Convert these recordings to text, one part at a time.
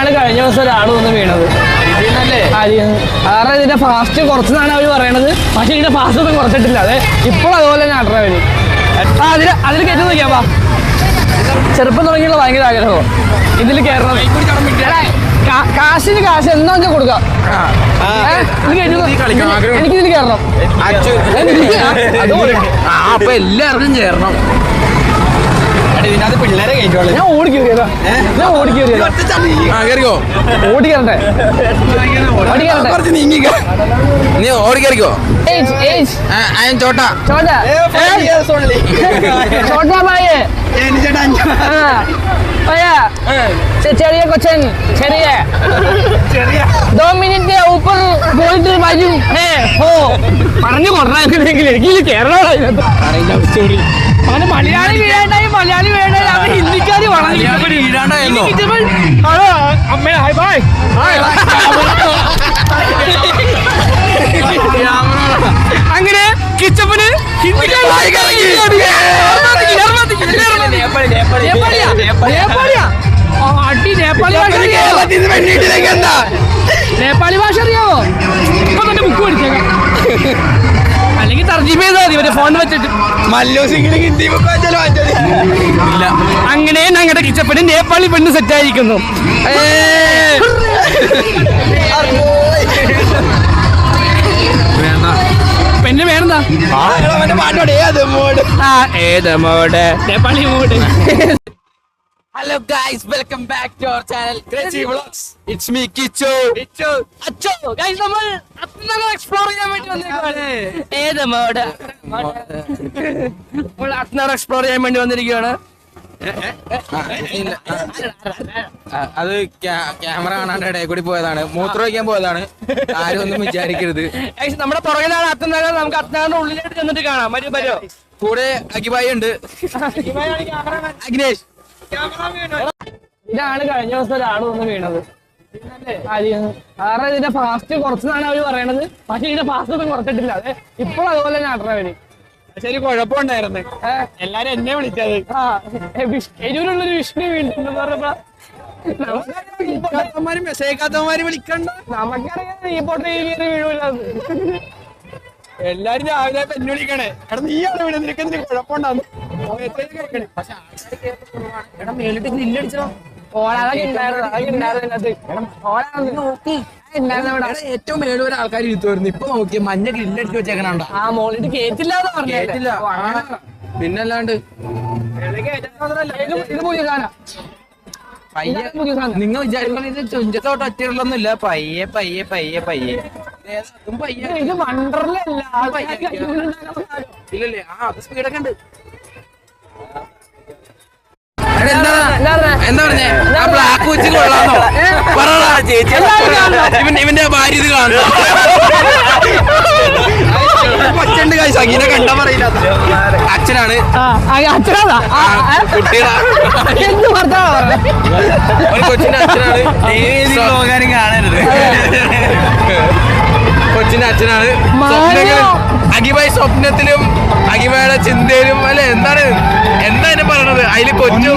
ഇതിലാണ് കഴിഞ്ഞ ദിവസം ഒരാൾ വന്ന് വീണത്. കാരണം ഇതിന്റെ ഫാസ്റ്റ് കുറച്ചെന്നാണ് അവർ പറയണത്. പക്ഷെ ഇതിന്റെ ഫാസ്റ്റ് ഒന്നും കുറച്ചിട്ടില്ല. അതെ ഇപ്പോൾ അതുപോലെ തന്നെ ആട്ടറവന് അതിൽ കയറ്റി നോക്കിയാ. ചെറുപ്പം തുടങ്ങിയുള്ള ഭയങ്കര ആഗ്രഹമോ ഇതിൽ കയറണം. കാശിന് കാശ് എന്താ വെച്ചാൽ കൊടുക്കാം. എനിക്കിതിൽ കയറണം. അപ്പൊ എല്ലാവർക്കും ചേരണം. പിള്ളേരെ ഞാൻ ഓടിക്കേറിയതാ. ഓടിക്കറട്ടെ നീ ഓടിക്കറിക്കോ. ചോട്ടാ छोटा भाई ചെറിയ കൊച്ചൻ ചെറിയ 2 മിനിറ്റ് ऊपर ഗോൾഡ് ബാജു പറഞ്ഞു കൊണ്ടാണെങ്കിൽ എനിക്ക് കേരളം മലയാളി വീഴാണ്ടായി. മലയാളി വീഴാണ്ടായി. അത് ഹിന്ദിക്കാരി അങ്ങനെ കിച്ചപ്പന് നേപ്പാളി ഭാഷ അറിയാവോ? ഇപ്പൊ തന്നെ ബുക്ക് പഠിച്ചേക്കാം. അല്ലെങ്കിൽ തർജിമ ചെയ്താൽ മതി മറ്റേ ഫോൺ വെച്ചിട്ട്. അങ്ങനെ ഞങ്ങളുടെ കിച്ചപ്പന് നേപ്പാളി പെണ്ണ് സെറ്റായിരിക്കുന്നു. പെണ്ണ് വേണമെന്താ ഏത് mode Nepali mode. Hello guys, welcome back to our channel Crazy Vlogs. It's me Kicho. അച്ചോ ഗൈസ്, നമ്മൾ അത്നഗർ എക്സ്പ്ലോർ ചെയ്യാൻ വേണ്ടി വന്നിരിക്കുകയാണ്. ഏത് മോഡ്? നമ്മൾ അത്നഗർ എക്സ്പ്ലോർ ചെയ്യാൻ വേണ്ടി വന്നിരിക്കുകയാണ്. അത് ക്യാമറ കാണാണ്ട് ഇടയിൽ കൂടി പോയതാണ്. മൂത്രം വയ്ക്കാൻ പോയതാണ്. ആരും ഒന്നും വിചാരിക്കരുത്. നമ്മുടെ പുറകിലാണ് അത്നഗർ. നമുക്ക് അത്നഗറിന്റെ ഉള്ളിലേക്ക് ചെന്നിട്ട് കാണാം. വരൂ. കൂടെ അഖിബായി ഉണ്ട്. അഖിലേഷ്. ഇതാണ് കഴിഞ്ഞ ദിവസം ഒരാൾ വന്ന് വീണത്. കാരണം ഇതിന്റെ ഫാസ്റ്റ് കുറച്ചെന്നാണ് അവര് പറയണത്. പക്ഷെ ഇതിന്റെ ഫാസ്റ്റ് ഒന്നും കുറച്ചിട്ടില്ല. അതെ ഇപ്പോൾ അതുപോലെ തന്നെ ആട്ടറവന്. ശരി, കുഴപ്പമുണ്ടായിരുന്നു. എല്ലാരും എന്നെ വിളിച്ചത്. എരിവിലുള്ളൊരു വിഷ്ണു വീണിട്ടുണ്ടെന്ന് പറഞ്ഞപ്പോ മെസ്സേജ് വിളിക്കണ്ട. നമുക്കറിയാം ഈ പൊട്ട വീഴൂല. എല്ലാരും രാവിലെ പെണ്ണു വിളിക്കണേ. എടാ നീയാണ് വീണത്, നിനക്ക് എന്തിനു കുഴപ്പമുണ്ടാകും. ഏറ്റവും മേളിൽ ഒരു ആൾക്കാർ ഇരുത്തുമായിരുന്നു. ഇപ്പൊ നോക്കി മഞ്ഞ ഗ്രില്ലടിച്ച് വെച്ചേക്കണ. ആ മോളിട്ട് കേറ്റില്ലാന്ന് പറഞ്ഞില്ല. പിന്നല്ലാണ്ട് ഇത് പുതിയ സാധനം. നിങ്ങൾ വിചാരിക്കണ ചുഞ്ചത്തോട്ട് ഒറ്റയൊന്നുമില്ല. പയ്യെ പയ്യെ പയ്യെ പയ്യെ ഇത് വണ്ടർലല്ല. ഇല്ലല്ലേ? അത് സ്പീഡൊക്കെ ഉണ്ട്. എന്താ പറഞ്ഞേ? ആ ബ്ലാക്ക് വെച്ച് കൊള്ളാന്നോ? പറടാ ചേച്ചി. ഇവന്റെ ഭാര്യ ഇത് കാണുന്നു. കൊച്ചുണ്ട് കാശ്. അഖിനെ കണ്ടാ പറയില്ല. അച്ഛനാണ്. കുട്ടിയുടെ ഒരു കൊച്ചിന്റെ അച്ഛനാണ്. കാണരുത്. കൊച്ചിന്റെ അച്ഛനാണ്. അഖിബായി സ്വപ്നത്തിലും അഖിബയുടെ ചിന്തയിലും അല്ലെ എന്താണ് എന്താ പറയണത്? അതില് കൊച്ചും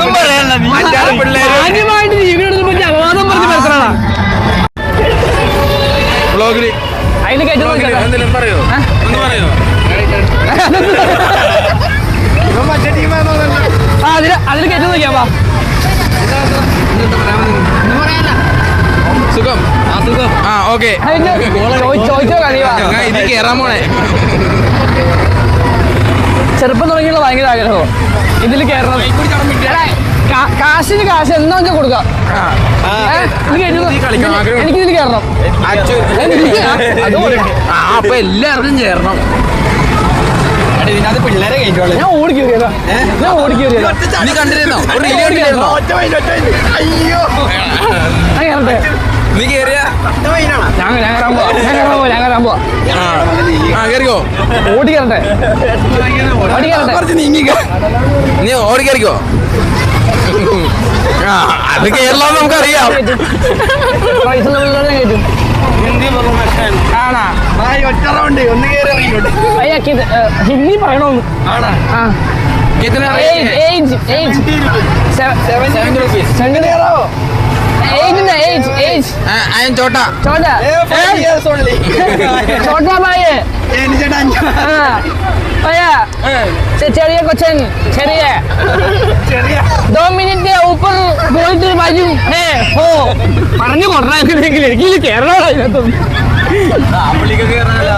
പിള്ളേരുമായിട്ട് ജീവിതത്തെ പറ്റി അപവാദം പറഞ്ഞ് മനസ്സിലാണ് വ്ളോഗില്. എന്തെങ്കിലും പറയോ? ഒന്ന് പറയോ? അതിൽ കയറ്റി നോക്കിയാ. സുഖം. ആ ഓക്കെ. ചോദിച്ചോ ഇത് കേറാൻ പോണേ. ചെറുപ്പം തുടങ്ങിയുള്ള ഭയങ്കര ആഗ്രഹമോ ഇതിൽ കയറണം. കാശിന് കാശ് എന്താ വെച്ചാൽ കൊടുക്കാം. എനിക്കിതിൽ കയറണം. അപ്പൊ എല്ലാവർക്കും ചേരണം. പിള്ളേരെ ഞാൻ ഓടിക്കേറിയതാ. നീ കണ്ടിരുന്നോ? നീ കേറിയ കേറിക്കോ. ഓടിക്കറട്ടെ. നീ ഓടിക്കറിക്കോ. അത് കേരളം നമുക്കറിയാം. Hindi പറയണോന്ന്. age. I am Chota. Chota. 5 years only. Chota bhai. ചെറിയ കൊച്ചൻ ചെറിയ 2 മിനിറ്റ് ഊപ്പർ പോയിട്ട് വരും പറഞ്ഞു കൊണ്ടാണെങ്കിൽ എനിക്ക് കേരള ആരാ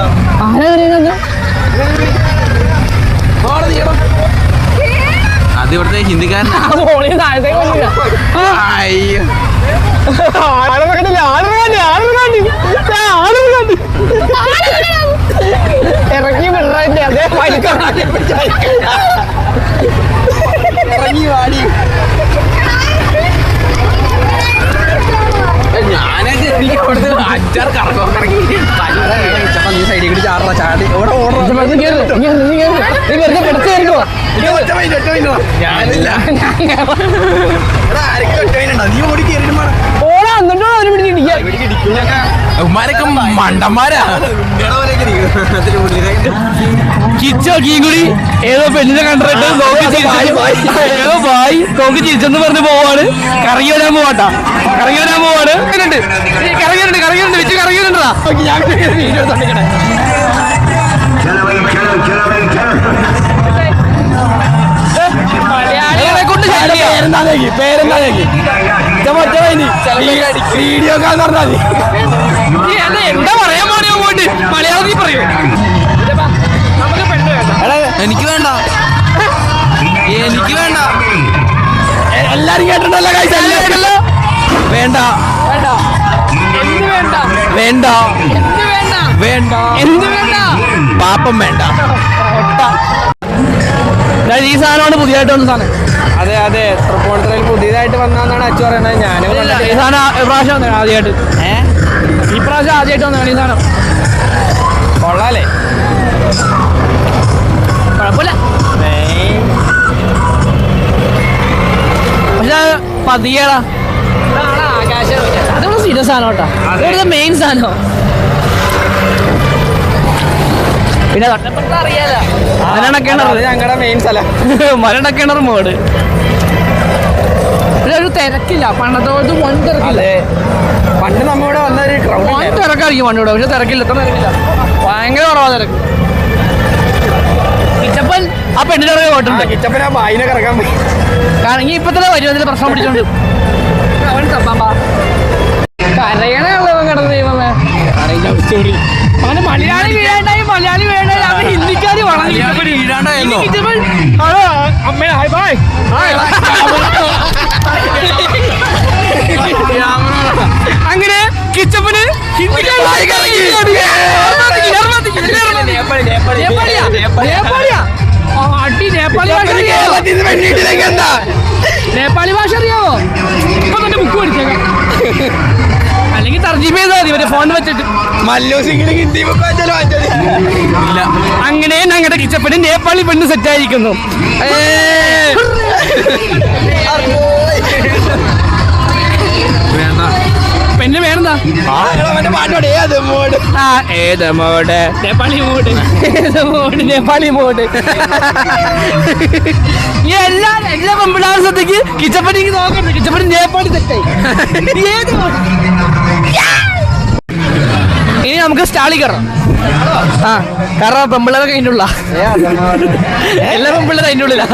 പറയുന്നത് അത് ഇവിടുത്തെ ഹിന്ദിക്കാരനാണ്. ഇറങ്ങി വിടറേ അതേ ഇറങ്ങി വാടി. ഞാനൊക്കെ എനിക്ക് അവിടുത്തെ 5-6 കറക്കം ഇറങ്ങി സൈഡിൽ കൂടി ചാടാ ചാടി ഇവിടെ ഞാനില്ല. നീ ഓടി കയറിയിട്ട് ഓടാ എന്നിട്ടോ ഒരു പിടിച്ചിടിക്കാൻ ഉമ്മാരൊക്കെ മണ്ടന്മാരാ. കിച്ചോക്കിയും കൂടി ഏതോ പെണ്ണിനെ കണ്ടിട്ട് ഏതോ ഭായി നോക്കി ചിരിച്ചെന്ന് പറഞ്ഞ് പോവാണ്. കറങ്ങി വരാൻ പോവാട്ടാ, കറങ്ങി വരാൻ പോവാണ്. കറങ്ങിയിട്ടുണ്ട് വെച്ച് കറങ്ങിയിട്ടുണ്ടാ ഞാൻ വീഡിയോ തന്നിക്കണേ. മലയാളികളെ കൊണ്ട് വീഡിയോ പറഞ്ഞാൽ എന്താ പറയാൻ പാടിയോ പോയിട്ട് മലയാളത്തിൽ പറയൂ. എനിക്ക് വേണ്ട, എനിക്ക് വേണ്ട. എല്ലാരും കേട്ടിട്ടുണ്ടല്ലോ കേട്ടല്ലോ. വേണ്ട വേണ്ട വേണ്ട എന്ത് വേണ്ട പാപ്പം വേണ്ട. ഈ സാധനമാണ് പുതിയതായിട്ട് വന്ന സാധനം. അതെ അതെ, തൃപ്പൂണിത്തുറയിൽ പുതിയതായിട്ട് വന്നാന്നാണ് അച്ചു പറയുന്നത്. ഞാനും ഈ സാധനം ഇപ്രാവശ്യം വന്നതാണ് ആദ്യമായിട്ട്. ഈ പ്രാവശ്യം ആദ്യമായിട്ട് വന്നതാണ് ഈ സാധനം. കൊള്ളാലേ, കുഴപ്പമില്ല. പക്ഷെ പതിയേടാ അതൊരു സീരിയസ് സാധനം കേട്ടോ. അതൊരു മെയിൻ സാധനം. പിന്നെ തൊട്ടപ്പുറത്ത് അറിയാലോ ഞങ്ങളുടെ മെയിൻ സ്ഥലം മരണക്കിണർ മോഡ്. പിന്നെ ഒരു തിരക്കില്ല, പണ്ടത്തെ പോലത്തെ വൺ തിരക്കില്ല. പണ്ട് നമ്മളിവിടെ വന്ന ഒരു വൺ തിരക്കായിരിക്കും പണ്ടിവിടെ, പക്ഷെ തിരക്കില്ല, ഇത്ര തിരക്കില്ല. ഭയങ്കര കുറവാ തിരക്ക്. കിച്ചപ്പൻ ആ പെണ്ണിന്റെ ഇറങ്ങി പോയിട്ടുണ്ട്. കിച്ചപ്പൻ ആ ബായിനെ കറക്കാൻ പോയി. കാരണം ഈ ഇപ്പൊ തന്നെ വരും, അതിൽ പ്രശ്നം പിടിച്ചോണ്ട് അവൻ തപ്പാ കരയണുള്ളവൻ കിടന്ന് ദൈവമേ. അവന് മലയാളി വീഴാണ്ടായി, മലയാളി വീഴാണ്ടായി, അവന് ഹിന്ദിക്കാരി വീഴാണ്ടായിരുന്നോ? ഹലോ അമ്മേ, ഹായ് ബായ്. അങ്ങനെ കിച്ചപ്പന് നേപ്പാളി ഭാഷ അറിയാവോ? ഇപ്പൊ തന്നെ ബുക്ക് പഠിച്ചേക്കാം, അല്ലെങ്കിൽ തർജീമ ചെയ്താൽ മതി മറ്റേ ഫോണിൽ വെച്ചിട്ട്. അങ്ങനെ ഞങ്ങളുടെ കിച്ചപ്പന് നേപ്പാളി പെണ്ണ് സെറ്റായിരിക്കുന്നു. പെണ്ണ് വേണമെന്താ ഏത് mode? Nepali mode, Nepali mode. എല്ലാ പെമ്പിളാസത്തേക്ക് കിച്ചപ്പനിക്ക് നോക്കണ്ട, കിച്ചപ്പനി നേപ്പാളി തെറ്റായി. ഏത് മോഡ്? ഇനി നമുക്ക് സ്റ്റാളി കയറാം. കാരണം പെമ്പിള്ളേരൊക്കെ അതിൻ്റെ ഉള്ള എല്ലാ പെമ്പിള്ളേരും അതിൻ്റെ ഉള്ളിലാ.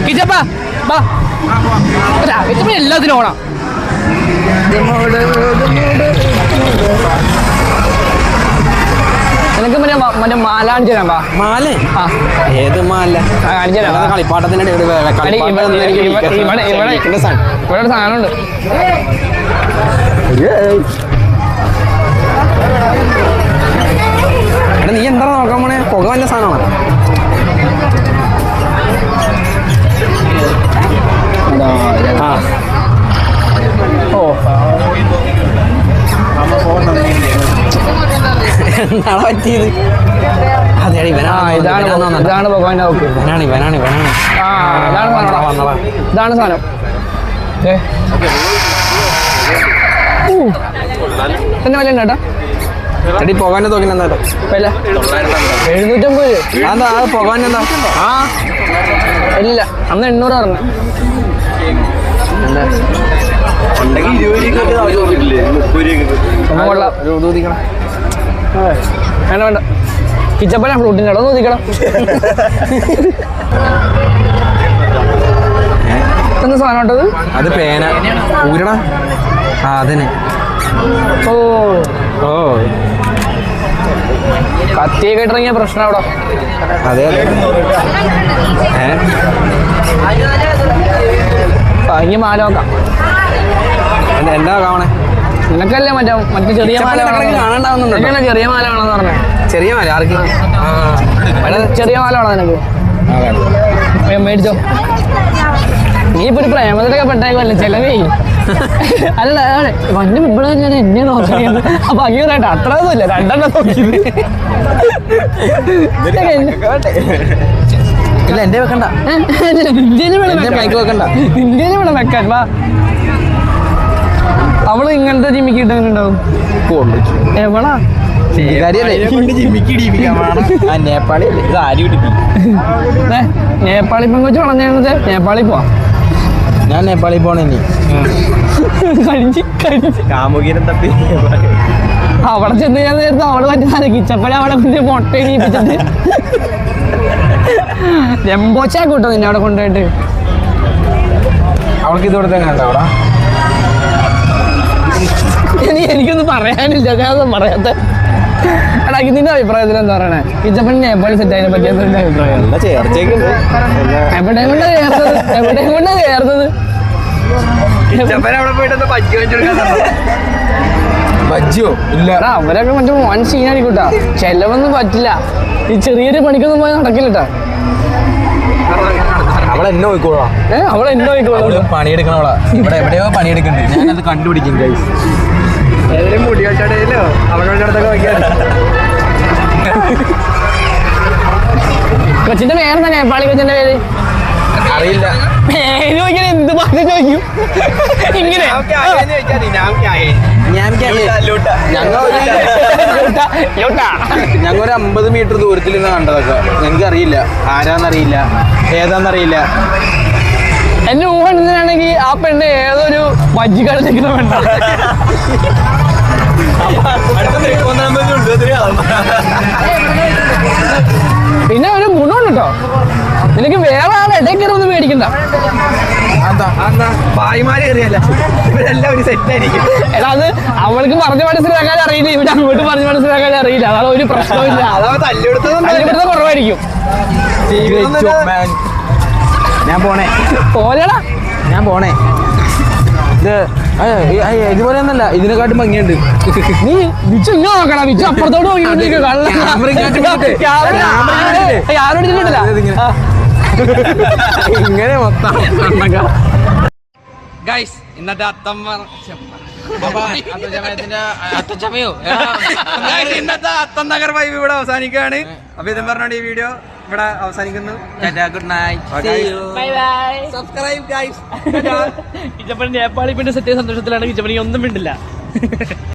കിച്ചപ്പ ബാ, കിച്ചപ്പൻ എല്ലാത്തിനും ഓണം. എനിക്ക് മറ്റേ മാല കാണിച്ചു തരാം. മാല? ആ ഏത് മാല? കാണിച്ചു തരാം. കളിപ്പാട്ടത്തിന്റെ ഇവിടെ ഒരു സാധനമുണ്ട്. നീ എന്താ നോക്കാൻ പോണേ? പുക വല്ല സാധനമാണോ? എന്താണ് പറ്റിയത്? അതെ, ഇതാണ് ഭഗവാന്റെ നോക്ക്. ഇവനാണ് ഇതാണ് സാധനം. തന്നെ വില ഉണ്ട് കേട്ടോ. എടി പോകാൻ നോക്കില്ല എന്താ 750. അതാ പോകാൻ എന്താ? ഇല്ല, അന്ന് 800 പറഞ്ഞു. വേണ്ട വേണ്ട കിച്ചപ്പന ഫ്രൂട്ടിൻ്റെ അവിടെ നോക്കിക്കണം. എന്താ സാധനം കേട്ടത്? അത് പേന ഊരണ. ആ അതന്നെ. ഓ ഓ കത്തിയൊക്കെ ഇട്ടിറങ്ങിയ പ്രശ്നം അവിടെ. അതെ അതെ. ഭംഗി മാല നോക്കാം. എന്താ കാണേ? നിനക്കല്ലേ മറ്റേ ചെറിയ മാല കാണാണ്ടാവുന്നുണ്ടോ? ചെറിയ മാല വേണമെന്ന് പറഞ്ഞേ. ചെറിയ മാല ആർക്ക്? ചെറിയ മാല വേണോ നിനക്ക്? മേടിച്ചോ. നീ ഇപ്പൊ ഒരു പ്രേമത്തിലൊക്കെ പെട്ടേക്കല്ലേ ചെലവേ. അല്ല വണ്ടി ഇവിടെ ഞാൻ എന്നെ നോക്കിയത്. അപ്പൊ അങ്ങനെ പറയട്ടെ അത്ര ഒന്നുമില്ല, 2 നോക്കിയത്. ഇല്ല എന്റെ വെക്കണ്ട, വെക്കണ്ട, ഇന്ത്യയിൽ വേണം വെക്കാൻ. വാ അവള് ഇങ്ങനത്തെ ജിമ്മിക്ക് ഇട്ടുണ്ടാവും. എവളാ നേപ്പാളി പെങ്കൊച്ച് വളഞ്ഞത്. നേപ്പാളി പോവാ. ഞാൻ നേപ്പാളി പോണേ. കാമുകീരം തപ്പി അവിടെ ചെന്ന് ഞാൻ നേരത്തെ അവള് പറ്റുന്ന കിച്ചപ്പഴ അവിടെ കൊണ്ട് മുട്ട ഇടിപ്പിച്ചിട്ട് രമ്പോച്ചാ കൂട്ടോ നിന്നെ അവിടെ കൊണ്ടുപോയിട്ട്. അവൾക്ക് ഇത് കൊടുത്ത കണ്ട അവിടെ. എനിക്കൊന്നും പറയാനില്ല, ഞാനൊന്നും പറയാത്ത. എടാ നിന്റെ അഭിപ്രായത്തിൽ എന്താ പറയണേ? കിച്ചപ്പൻ നേപ്പാളി സെറ്റ് അതിനെ പറ്റി എന്താ അഭിപ്രായം? എവിടെയും കൊണ്ടാ കയറുന്നത്? എവിടെയും കൊണ്ടാ കയറുന്നത്? അവരൊക്കെ മറ്റേ വൺ സീനായിരിക്കൂട്ടാ. ചെലവൊന്നും പറ്റില്ല. ഈ ചെറിയൊരു പണിക്കൊന്നും പോയി നടക്കില്ലട്ടാ. അവളെന്നെ നോക്കിക്കോളാം. അവളെന്നെ നോക്കിക്കോളാം. പണിയെടുക്കണവളാ. ഇവിടെ എവിടെയോ പണിയെടുക്കണ്ട്. ഞാനത് കണ്ടുപിടിക്കും. ഏതെങ്കിലും മുടി കച്ചടയിലോ അവളുടെ നോക്കിയാൽ. കൊച്ചിന്റെ പേരെന്താ? നേപ്പാളി കൊച്ചിന്റെ പേര് അറിയില്ല. പേര് ചോദിക്കാൻ എന്ത് പറഞ്ഞു ചോദിക്കും ഇങ്ങനെ? ഞങ്ങൾ 50 മീറ്റർ ദൂരത്തിൽ നിന്ന് കണ്ടതൊക്കെ. എനിക്കറിയില്ല ആരാന്നറിയില്ല, ഏതാന്നറിയില്ല. എന്നെ ഊഹണെന്നാണെങ്കിൽ ആ പെണ്ണ് ഏതൊരു വജ്ജിക്കാട് നിൽക്കുന്ന പെണ്ണ. പിന്നെ ഒരു ഗുണമുണ്ട് കേട്ടോ, നിനക്ക് വേറെ ആളെ ഇടയ്ക്കറി ഒന്നും മേടിക്കണ്ട. എടാ അത് അവൾക്ക് പറഞ്ഞ് മനസ്സിലാക്കാൻ അറിയില്ല, ഇവിടെ അങ്ങോട്ട് പറഞ്ഞ് മനസ്സിലാക്കാൻ അറിയില്ല. അതാണ് ഒരു പ്രശ്നമില്ല. തല്ലിയെടുത്ത കുറവായിരിക്കും. ഞാൻ പോണേ. പോലെടാ ഞാൻ പോണേ. ഇതുപോലെ ഒന്നല്ല, ഇതിനെക്കാട്ടും ഭംഗിയുണ്ട്. നീ വിച്ചു ഇങ്ങനെ നോക്കണ. വിച്ചു അപ്പുറത്തോട്ട് പോയി ഇങ്ങനെ മൊത്തം ഗൈസ്. ഇന്നത്തെ ഇന്നത്തെ അത്തം നഗർ വൈബ് ഇവിടെ അവസാനിക്കുകയാണ്. അപ്പൊ ഇതും പറഞ്ഞോണ്ട് ഈ വീഡിയോ ഇവിടെ അവസാനിക്കുന്നു. Good night, bye bye, subscribe guys. Kichappan Nepali പിന്നെ സെറ്റ് സന്തോഷത്തിലാണ്. കിച്ചപ്പനി ഒന്നും മിണ്ടില്ല.